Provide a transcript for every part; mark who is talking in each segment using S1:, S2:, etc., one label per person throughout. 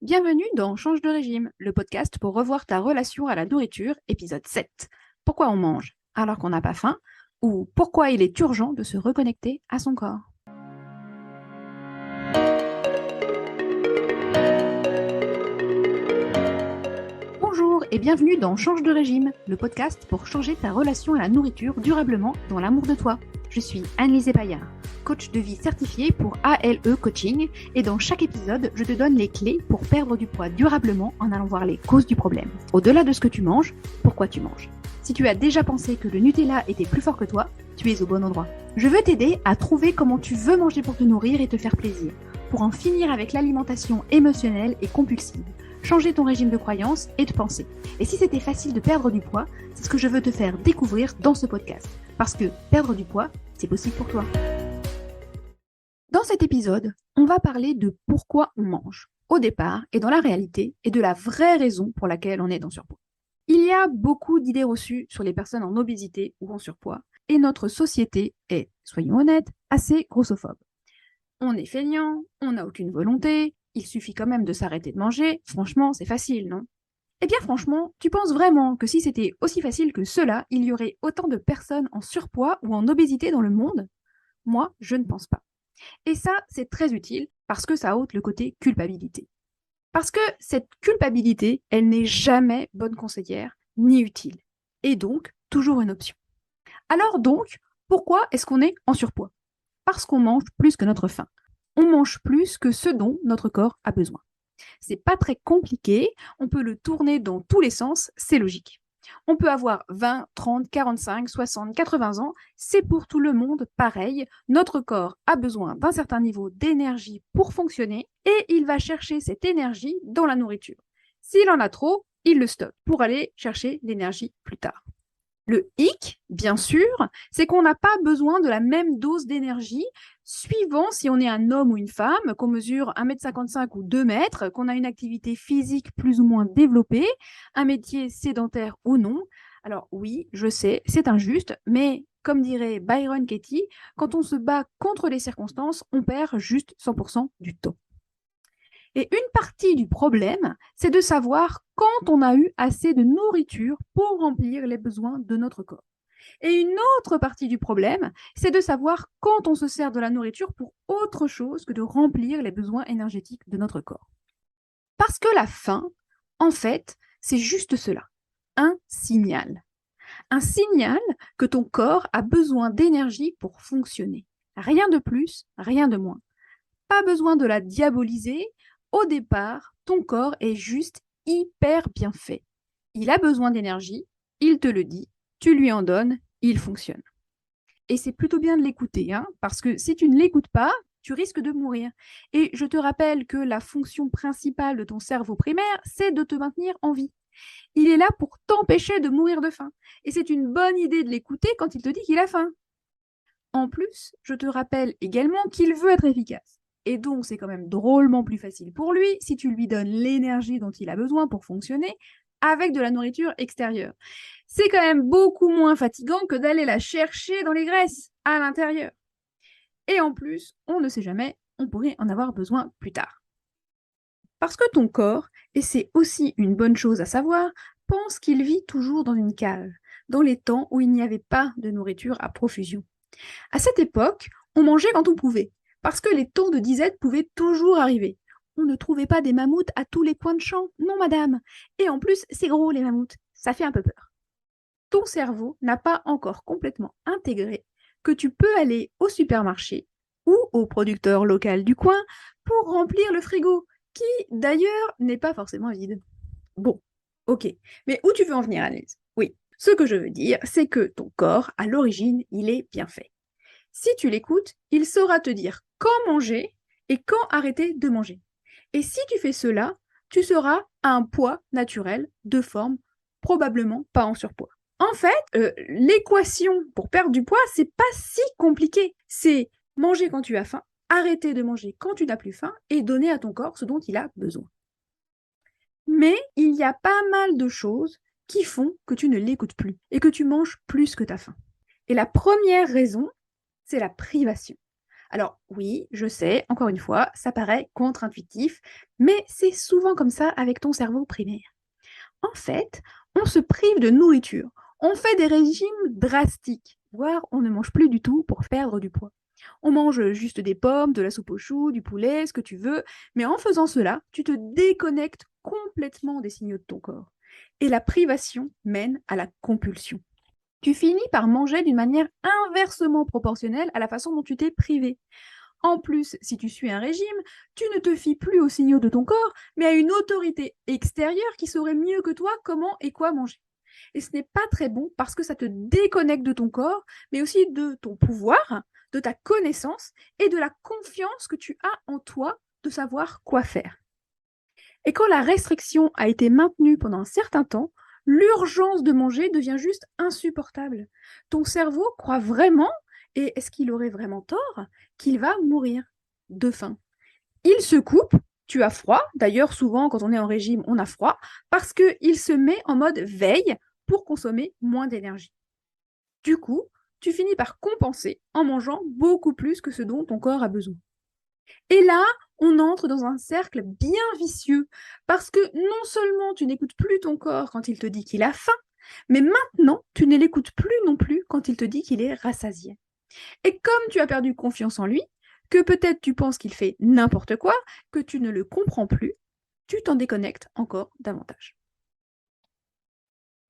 S1: Bienvenue dans Change de régime, le podcast pour revoir ta relation à la nourriture, épisode 7. Pourquoi on mange alors qu'on n'a pas faim ou pourquoi il est urgent de se reconnecter à son corps. Bonjour et bienvenue dans Change de régime, le podcast pour changer ta relation à la nourriture durablement dans l'amour de toi. Je suis Anne-Lise Paillard, coach de vie certifiée pour ALE Coaching, et dans chaque épisode, je te donne les clés pour perdre du poids durablement en allant voir les causes du problème. Au-delà de ce que tu manges, pourquoi tu manges. Si tu as déjà pensé que le Nutella était plus fort que toi, tu es au bon endroit. Je veux t'aider à trouver comment tu veux manger pour te nourrir et te faire plaisir, pour en finir avec l'alimentation émotionnelle et compulsive, changer ton régime de croyance et de pensée. Et si c'était facile de perdre du poids, c'est ce que je veux te faire découvrir dans ce podcast. Parce que perdre du poids, c'est possible pour toi. Dans cet épisode, on va parler de pourquoi on mange, au départ et dans la réalité, et de la vraie raison pour laquelle on est en surpoids. Il y a beaucoup d'idées reçues sur les personnes en obésité ou en surpoids, et notre société est, soyons honnêtes, assez grossophobe. On est feignant, on n'a aucune volonté, il suffit quand même de s'arrêter de manger, franchement c'est facile, non ? Eh bien franchement, tu penses vraiment que si c'était aussi facile que cela, il y aurait autant de personnes en surpoids ou en obésité dans le monde ? Moi, je ne pense pas. Et ça, c'est très utile parce que ça ôte le côté culpabilité. Parce que cette culpabilité, elle n'est jamais bonne conseillère ni utile. Et donc, toujours une option. Alors donc, pourquoi est-ce qu'on est en surpoids ? Parce qu'on mange plus que notre faim. On mange plus que ce dont notre corps a besoin. C'est pas très compliqué, on peut le tourner dans tous les sens, c'est logique. On peut avoir 20, 30, 45, 60, 80 ans, c'est pour tout le monde pareil. Notre corps a besoin d'un certain niveau d'énergie pour fonctionner et il va chercher cette énergie dans la nourriture. S'il en a trop, il le stocke pour aller chercher l'énergie plus tard. Le hic, bien sûr, c'est qu'on n'a pas besoin de la même dose d'énergie suivant si on est un homme ou une femme, qu'on mesure 1,55 m ou 2 mètres, qu'on a une activité physique plus ou moins développée, un métier sédentaire ou non. Alors oui, je sais, c'est injuste, mais comme dirait Byron Katie, quand on se bat contre les circonstances, on perd juste 100% du temps. Et une partie du problème, c'est de savoir quand on a eu assez de nourriture pour remplir les besoins de notre corps. Et une autre partie du problème, c'est de savoir quand on se sert de la nourriture pour autre chose que de remplir les besoins énergétiques de notre corps. Parce que la faim, en fait, c'est juste cela, un signal. Un signal que ton corps a besoin d'énergie pour fonctionner. Rien de plus, rien de moins. Pas besoin de la diaboliser. Au départ, ton corps est juste hyper bien fait. Il a besoin d'énergie, il te le dit, tu lui en donnes, il fonctionne. Et c'est plutôt bien de l'écouter, parce que si tu ne l'écoutes pas, tu risques de mourir. Et je te rappelle que la fonction principale de ton cerveau primaire, c'est de te maintenir en vie. Il est là pour t'empêcher de mourir de faim. Et c'est une bonne idée de l'écouter quand il te dit qu'il a faim. En plus, je te rappelle également qu'il veut être efficace. Et donc, c'est quand même drôlement plus facile pour lui si tu lui donnes l'énergie dont il a besoin pour fonctionner avec de la nourriture extérieure. C'est quand même beaucoup moins fatigant que d'aller la chercher dans les graisses, à l'intérieur. Et en plus, on ne sait jamais, on pourrait en avoir besoin plus tard. Parce que ton corps, et c'est aussi une bonne chose à savoir, pense qu'il vit toujours dans une cave, dans les temps où il n'y avait pas de nourriture à profusion. À cette époque, on mangeait quand on pouvait, parce que les temps de disette pouvaient toujours arriver. On ne trouvait pas des mammouths à tous les coins de champ, non madame. Et en plus, c'est gros les mammouths, ça fait un peu peur. Ton cerveau n'a pas encore complètement intégré que tu peux aller au supermarché ou au producteur local du coin pour remplir le frigo, qui d'ailleurs n'est pas forcément vide. Bon, ok, mais où tu veux en venir, Annelise ? Oui, ce que je veux dire, c'est que ton corps, à l'origine, il est bien fait. Si tu l'écoutes, il saura te dire quand manger et quand arrêter de manger. Et si tu fais cela, tu seras à un poids naturel de forme, probablement pas en surpoids. En fait, l'équation pour perdre du poids, c'est pas si compliqué. C'est manger quand tu as faim, arrêter de manger quand tu n'as plus faim et donner à ton corps ce dont il a besoin. Mais il y a pas mal de choses qui font que tu ne l'écoutes plus et que tu manges plus que ta faim. Et la première raison, c'est la privation. Alors oui, je sais, encore une fois, ça paraît contre-intuitif, mais c'est souvent comme ça avec ton cerveau primaire. En fait, on se prive de nourriture, on fait des régimes drastiques, voire on ne mange plus du tout pour perdre du poids. On mange juste des pommes, de la soupe aux choux, du poulet, ce que tu veux, mais en faisant cela, tu te déconnectes complètement des signaux de ton corps. Et la privation mène à la compulsion. Tu finis par manger d'une manière inversement proportionnelle à la façon dont tu t'es privé. En plus, si tu suis un régime, tu ne te fies plus aux signaux de ton corps, mais à une autorité extérieure qui saurait mieux que toi comment et quoi manger. Et ce n'est pas très bon parce que ça te déconnecte de ton corps, mais aussi de ton pouvoir, de ta connaissance et de la confiance que tu as en toi de savoir quoi faire. Et quand la restriction a été maintenue pendant un certain temps, l'urgence de manger devient juste insupportable. Ton cerveau croit vraiment, et est-ce qu'il aurait vraiment tort, qu'il va mourir de faim. Il se coupe, tu as froid, d'ailleurs souvent quand on est en régime on a froid, parce qu'il se met en mode veille pour consommer moins d'énergie. Du coup, tu finis par compenser en mangeant beaucoup plus que ce dont ton corps a besoin. Et là, on entre dans un cercle bien vicieux, parce que non seulement tu n'écoutes plus ton corps quand il te dit qu'il a faim, mais maintenant, tu ne l'écoutes plus non plus quand il te dit qu'il est rassasié. Et comme tu as perdu confiance en lui, que peut-être tu penses qu'il fait n'importe quoi, que tu ne le comprends plus, tu t'en déconnectes encore davantage.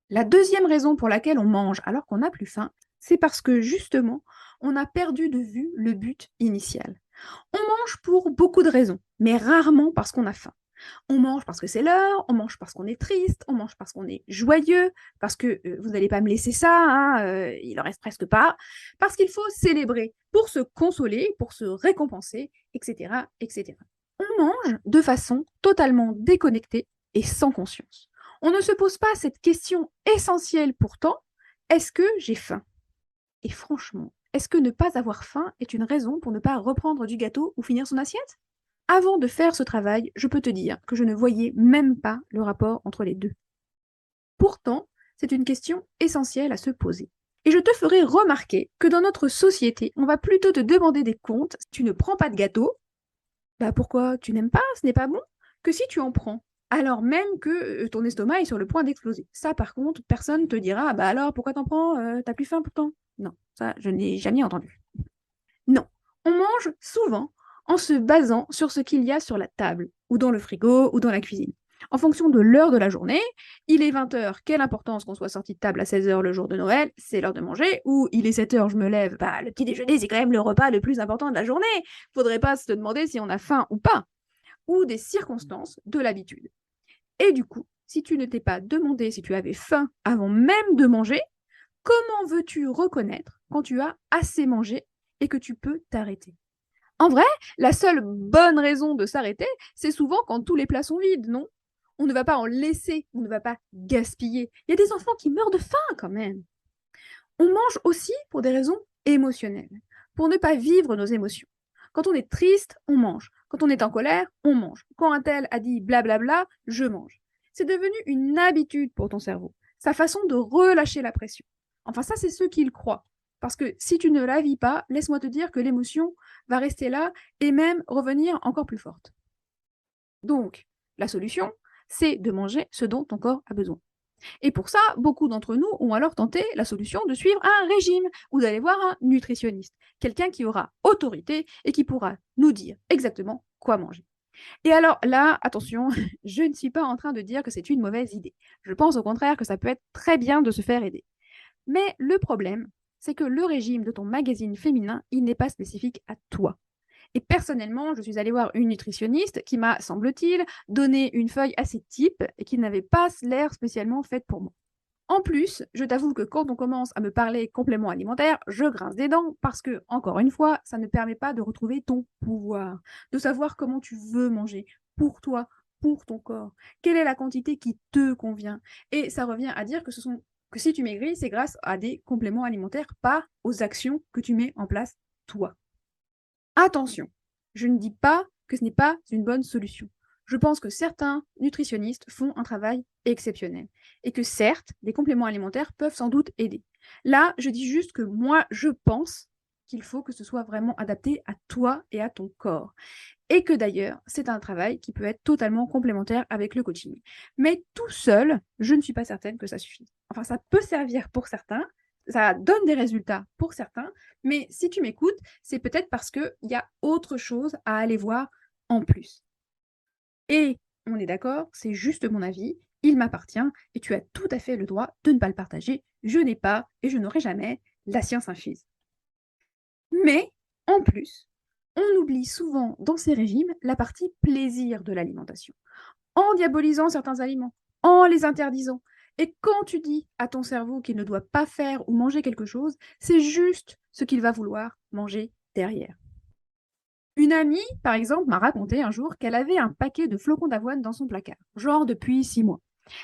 S1: La deuxième raison pour laquelle on mange alors qu'on n'a plus faim, c'est parce que justement, on a perdu de vue le but initial. On mange pour beaucoup de raisons, mais rarement parce qu'on a faim. On mange parce que c'est l'heure, on mange parce qu'on est triste, on mange parce qu'on est joyeux, parce que vous n'allez pas me laisser ça, hein, il en reste presque pas, parce qu'il faut célébrer pour se consoler, pour se récompenser, etc., etc. On mange de façon totalement déconnectée et sans conscience. On ne se pose pas cette question essentielle pourtant, est-ce que j'ai faim? Et franchement, est-ce que ne pas avoir faim est une raison pour ne pas reprendre du gâteau ou finir son assiette? Avant de faire ce travail, je peux te dire que je ne voyais même pas le rapport entre les deux. Pourtant, c'est une question essentielle à se poser. Et je te ferai remarquer que dans notre société, on va plutôt te demander des comptes si tu ne prends pas de gâteau. Bah pourquoi tu n'aimes pas, ce n'est pas bon, que si tu en prends. Alors même que ton estomac est sur le point d'exploser. Ça, par contre, personne ne te dira, bah alors pourquoi t'en prends, t'as plus faim pourtant. Non, ça, je n'ai jamais entendu. Non, on mange souvent en se basant sur ce qu'il y a sur la table, ou dans le frigo, ou dans la cuisine. En fonction de l'heure de la journée, il est 20 heures, quelle importance qu'on soit sorti de table à 16 heures le jour de Noël, c'est l'heure de manger, ou il est 7 heures, je me lève, bah le petit déjeuner c'est quand même le repas le plus important de la journée, faudrait pas se demander si on a faim ou pas, ou des circonstances de l'habitude. Et du coup, si tu ne t'es pas demandé si tu avais faim avant même de manger, comment veux-tu reconnaître quand tu as assez mangé et que tu peux t'arrêter? En vrai, la seule bonne raison de s'arrêter, c'est souvent quand tous les plats sont vides, non? On ne va pas en laisser, on ne va pas gaspiller. Il y a des enfants qui meurent de faim quand même. On mange aussi pour des raisons émotionnelles, pour ne pas vivre nos émotions. Quand on est triste, on mange. Quand on est en colère, on mange. Quand un tel a dit blablabla, je mange. C'est devenu une habitude pour ton cerveau, sa façon de relâcher la pression. Enfin, ça, c'est ce qu'il croit. Parce que si tu ne la vis pas, laisse-moi te dire que l'émotion va rester là et même revenir encore plus forte. Donc, la solution, c'est de manger ce dont ton corps a besoin. Et pour ça, beaucoup d'entre nous ont alors tenté la solution de suivre un régime ou d'aller voir un nutritionniste, quelqu'un qui aura autorité et qui pourra nous dire exactement quoi manger. Et alors là, attention, je ne suis pas en train de dire que c'est une mauvaise idée. Je pense au contraire que ça peut être très bien de se faire aider. Mais le problème, c'est que le régime de ton magazine féminin, il n'est pas spécifique à toi. Et personnellement, je suis allée voir une nutritionniste qui m'a, semble-t-il, donné une feuille assez type et qui n'avait pas l'air spécialement faite pour moi. En plus, je t'avoue que quand on commence à me parler compléments alimentaires, je grince des dents parce que, encore une fois, ça ne permet pas de retrouver ton pouvoir, de savoir comment tu veux manger, pour toi, pour ton corps, quelle est la quantité qui te convient. Et ça revient à dire que si tu maigris, c'est grâce à des compléments alimentaires, pas aux actions que tu mets en place toi. Attention, je ne dis pas que ce n'est pas une bonne solution. Je pense que certains nutritionnistes font un travail exceptionnel et que certes, des compléments alimentaires peuvent sans doute aider. Là, je dis juste que moi, je pense qu'il faut que ce soit vraiment adapté à toi et à ton corps. Et que d'ailleurs, c'est un travail qui peut être totalement complémentaire avec le coaching. Mais tout seul, je ne suis pas certaine que ça suffise. Enfin, ça peut servir pour certains, ça donne des résultats pour certains, mais si tu m'écoutes, c'est peut-être parce qu'il y a autre chose à aller voir en plus. Et on est d'accord, c'est juste mon avis, il m'appartient et tu as tout à fait le droit de ne pas le partager. Je n'ai pas et je n'aurai jamais la science infuse. Mais en plus, on oublie souvent dans ces régimes la partie plaisir de l'alimentation, en diabolisant certains aliments, en les interdisant. Et quand tu dis à ton cerveau qu'il ne doit pas faire ou manger quelque chose, c'est juste ce qu'il va vouloir manger derrière. Une amie, par exemple, m'a raconté un jour qu'elle avait un paquet de flocons d'avoine dans son placard, genre depuis 6 mois.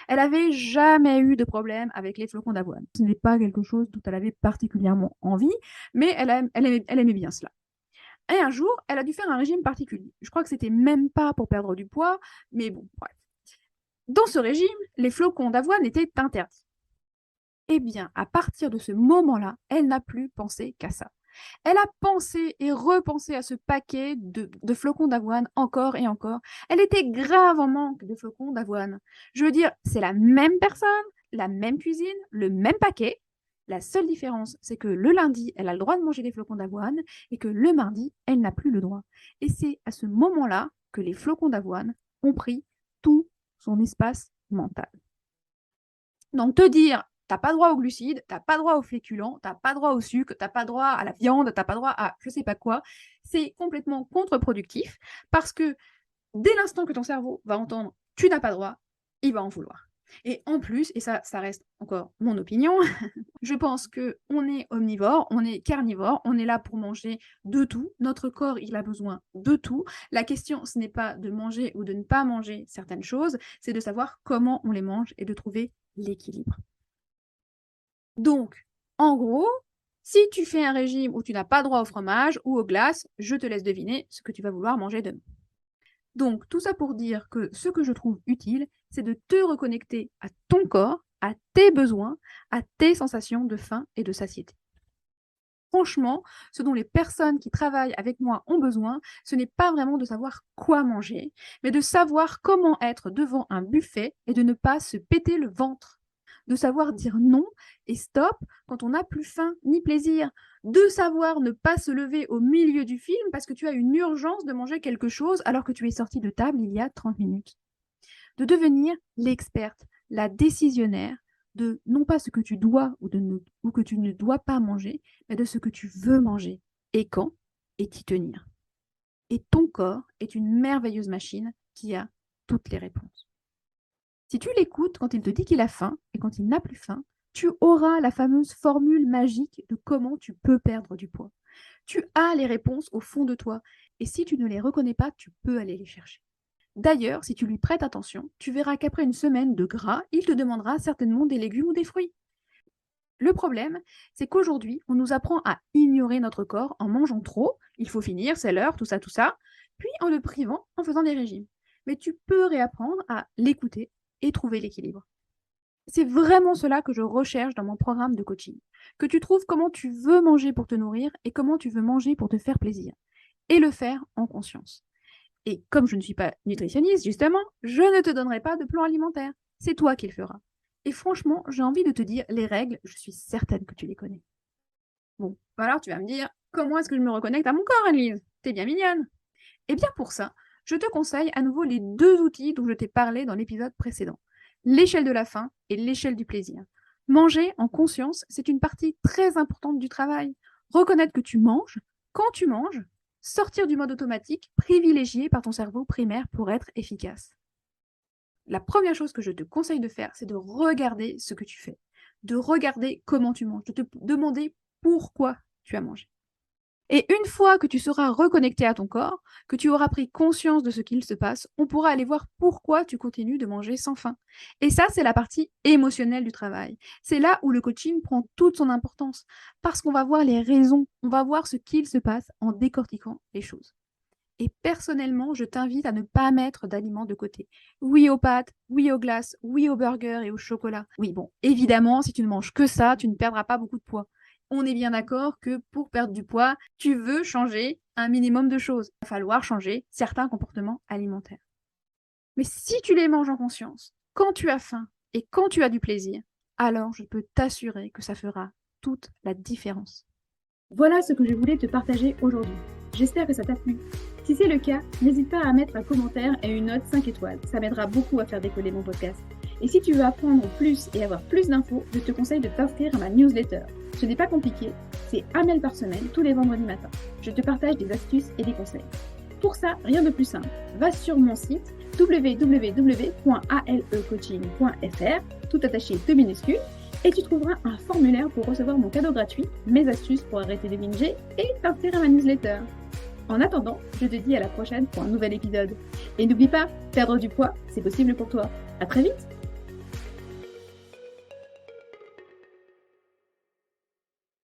S1: Elle n'avait jamais eu de problème avec les flocons d'avoine. Ce n'est pas quelque chose dont elle avait particulièrement envie, mais elle aimait bien cela. Et un jour, elle a dû faire un régime particulier. Je crois que c'était même pas pour perdre du poids, mais bon, bref. Dans ce régime, les flocons d'avoine étaient interdits. Eh bien, à partir de ce moment-là, elle n'a plus pensé qu'à ça. Elle a pensé et repensé à ce paquet de flocons d'avoine encore et encore. Elle était grave en manque de flocons d'avoine. Je veux dire, c'est la même personne, la même cuisine, le même paquet. La seule différence, c'est que le lundi, elle a le droit de manger des flocons d'avoine et que le mardi, elle n'a plus le droit. Et c'est à ce moment-là que les flocons d'avoine ont pris tout son espace mental. Donc te dire, t'as pas droit aux glucides, t'as pas droit aux féculents, t'as pas droit au sucre, t'as pas droit à la viande, t'as pas droit à je sais pas quoi, c'est complètement contre-productif parce que dès l'instant que ton cerveau va entendre tu n'as pas droit, il va en vouloir. Et en plus, et ça reste encore mon opinion, je pense qu'on est omnivore, on est carnivore, on est là pour manger de tout. Notre corps, il a besoin de tout. La question, ce n'est pas de manger ou de ne pas manger certaines choses, c'est de savoir comment on les mange et de trouver l'équilibre. Donc, en gros, si tu fais un régime où tu n'as pas droit au fromage ou aux glaces, je te laisse deviner ce que tu vas vouloir manger demain. Donc, tout ça pour dire que ce que je trouve utile, c'est de te reconnecter à ton corps, à tes besoins, à tes sensations de faim et de satiété. Franchement, ce dont les personnes qui travaillent avec moi ont besoin, ce n'est pas vraiment de savoir quoi manger, mais de savoir comment être devant un buffet et de ne pas se péter le ventre. De savoir dire non et stop quand on n'a plus faim ni plaisir. De savoir ne pas se lever au milieu du film parce que tu as une urgence de manger quelque chose alors que tu es sorti de table il y a 30 minutes. De devenir l'experte, la décisionnaire de non pas ce que tu dois ou que tu ne dois pas manger, mais de ce que tu veux manger et quand et t'y tenir. Et ton corps est une merveilleuse machine qui a toutes les réponses. Si tu l'écoutes quand il te dit qu'il a faim et quand il n'a plus faim, tu auras la fameuse formule magique de comment tu peux perdre du poids. Tu as les réponses au fond de toi et si tu ne les reconnais pas, tu peux aller les chercher. D'ailleurs, si tu lui prêtes attention, tu verras qu'après une semaine de gras, il te demandera certainement des légumes ou des fruits. Le problème, c'est qu'aujourd'hui, on nous apprend à ignorer notre corps en mangeant trop, il faut finir, c'est l'heure, tout ça, puis en le privant en faisant des régimes. Mais tu peux réapprendre à l'écouter et trouver l'équilibre. C'est vraiment cela que je recherche dans mon programme de coaching. Que tu trouves comment tu veux manger pour te nourrir et comment tu veux manger pour te faire plaisir. Et le faire en conscience. Et comme je ne suis pas nutritionniste, justement, je ne te donnerai pas de plan alimentaire. C'est toi qui le feras. Et franchement, j'ai envie de te dire, les règles, je suis certaine que tu les connais. Bon, alors tu vas me dire, comment est-ce que je me reconnecte à mon corps, Annelise? T'es bien mignonne. Eh bien pour ça, je te conseille à nouveau les 2 outils dont je t'ai parlé dans l'épisode précédent. L'échelle de la faim et l'échelle du plaisir. Manger en conscience, c'est une partie très importante du travail. Reconnaître que tu manges, quand tu manges, sortir du mode automatique privilégié par ton cerveau primaire pour être efficace. La première chose que je te conseille de faire, c'est de regarder ce que tu fais, de regarder comment tu manges, de te demander pourquoi tu as mangé. Et une fois que tu seras reconnecté à ton corps, que tu auras pris conscience de ce qu'il se passe, on pourra aller voir pourquoi tu continues de manger sans faim. Et ça, c'est la partie émotionnelle du travail. C'est là où le coaching prend toute son importance, parce qu'on va voir les raisons, on va voir ce qu'il se passe en décortiquant les choses. Et personnellement, je t'invite à ne pas mettre d'aliments de côté. Oui aux pâtes, oui aux glaces, oui aux burgers et au chocolat. Oui, bon, évidemment, si tu ne manges que ça, tu ne perdras pas beaucoup de poids. On est bien d'accord que pour perdre du poids, tu veux changer un minimum de choses. Il va falloir changer certains comportements alimentaires. Mais si tu les manges en conscience, quand tu as faim et quand tu as du plaisir, alors je peux t'assurer que ça fera toute la différence. Voilà ce que je voulais te partager aujourd'hui. J'espère que ça t'a plu. Si c'est le cas, n'hésite pas à mettre un commentaire et une note 5 étoiles. Ça m'aidera beaucoup à faire décoller mon podcast. Et si tu veux apprendre plus et avoir plus d'infos, je te conseille de t'inscrire à ma newsletter. Ce n'est pas compliqué, c'est un mail par semaine tous les vendredis matins. Je te partage des astuces et des conseils. Pour ça, rien de plus simple. Va sur mon site www.alecoaching.fr, tout attaché de minuscules, et tu trouveras un formulaire pour recevoir mon cadeau gratuit, mes astuces pour arrêter de binger et t'inscrire à ma newsletter. En attendant, je te dis à la prochaine pour un nouvel épisode. Et n'oublie pas, perdre du poids, c'est possible pour toi. À très vite!